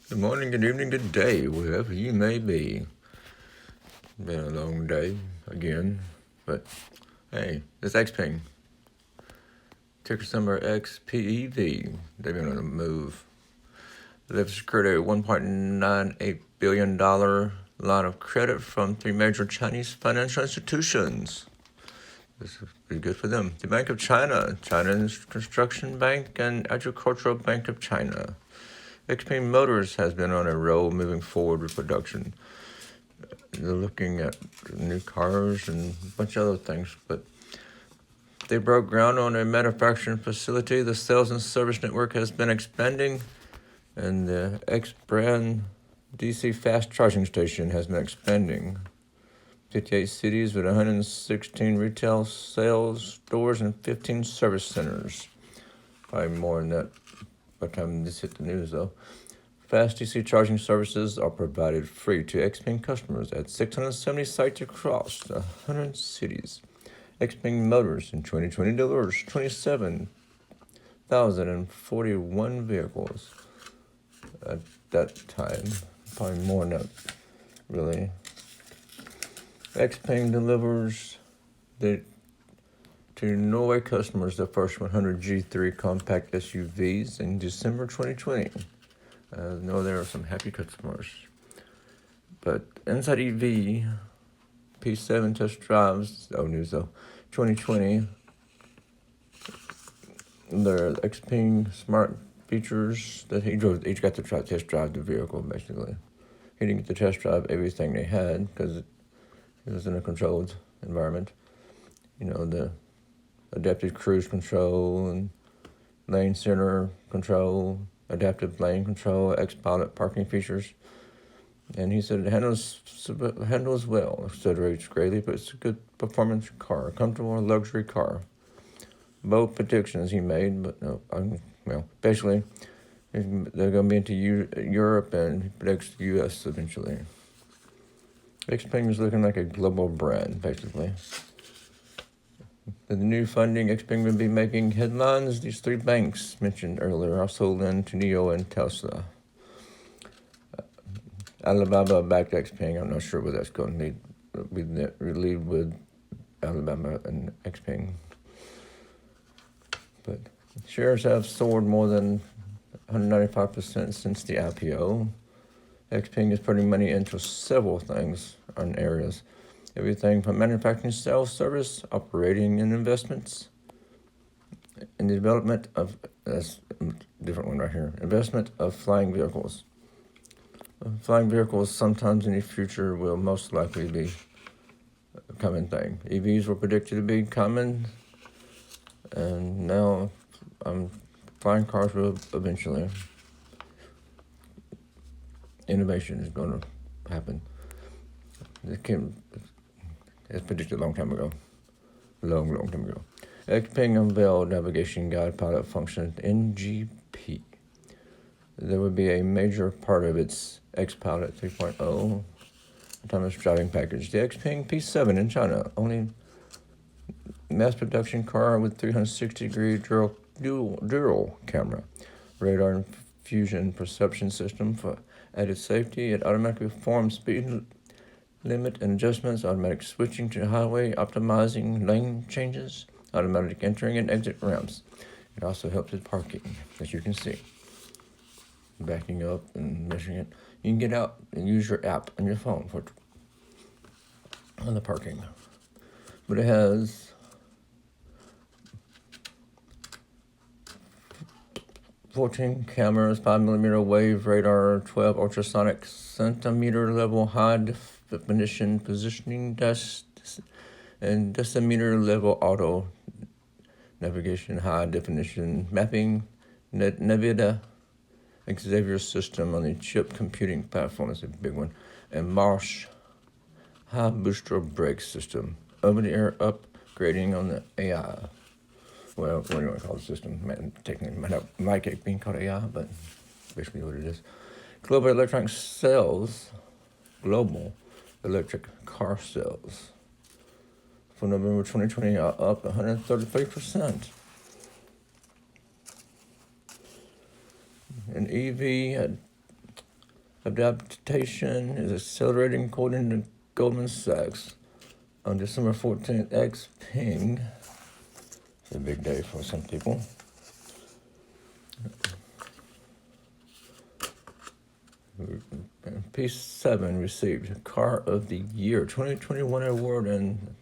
Good morning, good evening, good day, wherever you may be. Been a long day again, but hey, it's Xpeng. Ticker symbol XPEV. They've been on the move. They've secured a $1.98 billion line of credit from three major Chinese financial institutions. This would be good for them. The Bank of China, China's Construction Bank, and Agricultural Bank of China. Xpeng Motors has been on a roll moving forward with production. They're looking at new cars and a bunch of other things, but they broke ground on a manufacturing facility. The sales and service network has been expanding, and the X brand DC fast charging station has been expanding. 58 cities with 116 retail sales stores and 15 service centers. Probably more than that by the time this hit the news, though. Fast DC charging services are provided free to Xpeng customers at 670 sites across 100 cities. Xpeng Motors in 2020 delivers 27,041 vehicles at that time. Probably more than that, really. Xpeng delivers to Norway customers the first 100 G3 compact SUVs in December 2020. I know there are some happy customers. But Inside EV, P7 test drives, news though, 2020, the Xpeng smart features that he got to test drive the vehicle, basically. He didn't get to test drive everything they had because it was in a controlled environment. The adaptive cruise control and lane center control, adaptive lane control, X-Pilot parking features. And he said it handles well, accelerates greatly, but it's a good performance car, a comfortable luxury car. Both predictions he made, but basically, they're going to be into Europe and he predicts the U.S. eventually. Xpeng is looking like a global brand, basically. The new funding, Xpeng will be making headlines. These three banks mentioned earlier also lend to NIO and Tesla. Alibaba backed Xpeng. I'm not sure what that's going to lead with Alibaba and Xpeng. But shares have soared more than 195% since the IPO. Xpeng is putting money into several things on areas. Everything from manufacturing, sales, service, operating, and investments. In the development of, that's a different one right here, investment of flying vehicles. Flying vehicles sometimes in the future will most likely be a common thing. EVs were predicted to be common, and now flying cars will eventually. Innovation is going to happen. It's predicted a long time ago. Long time ago. Xpeng unveiled navigation guide pilot function NGP. There would be a major part of its X-Pilot 3.0 autonomous driving package. The Xpeng P7 in China, only mass production car with 360-degree dual camera, radar and fusion perception system for added safety. It automatically performs speed limit and adjustments, automatic switching to highway, optimizing lane changes, automatic entering and exit ramps. It also helps with parking, as you can see. Backing up and measuring it. You can get out and use your app on your phone on the parking. But it has 14 cameras, 5mm wave radar, 12 ultrasonic centimeter level high definition positioning and decimeter level auto navigation, high definition mapping, NVIDIA Xavier system on the chip computing platform is a big one, and Marsh high booster brake system, over-the-air upgrading on the AI. Well, what do you want to call the system? Technically, might not like it being called AI, but basically what it is. Global electric car sales for November 2020 are up 133%. An EV adaptation is accelerating according to Goldman Sachs. On December 14th, Xpeng, it's a big day for some people. P7 received Car of the Year 2021 award, and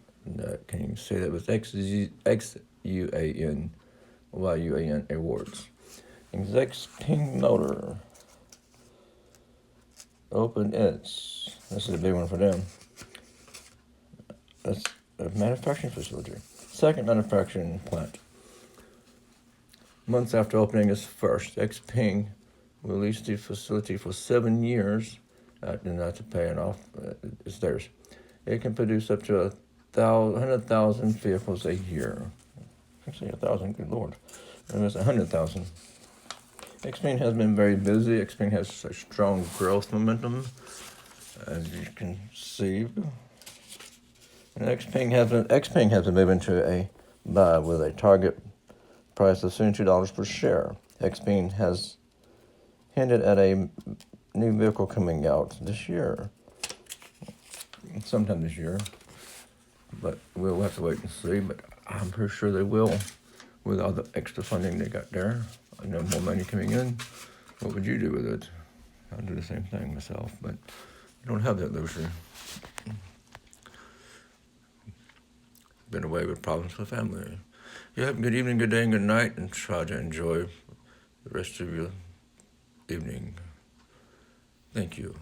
can you say that was XUAN Awards. Xpeng Motor opened its, this is a big one for them, that's a manufacturing facility, second manufacturing plant. Months after opening its first, Xpeng will lease the facility for 7 years, not to pay it off, it's theirs. It can produce up to 100,000 vehicles a year. I say 1,000, good Lord. And it's 100,000. Xpeng has been very busy. Xpeng has a strong growth momentum, as you can see. And Xpeng has been moving to a buy with a target price of $72 per share. Xpeng has hinted at a new vehicle coming out this year, sometime this year, but we'll have to wait and see. But I'm pretty sure they will, with all the extra funding they got there. I know more money coming in. What would you do with it? I'd do the same thing myself, but I don't have that luxury. Been away with problems with family. You have a good evening, good day, and good night, and try to enjoy the rest of your evening. Thank you.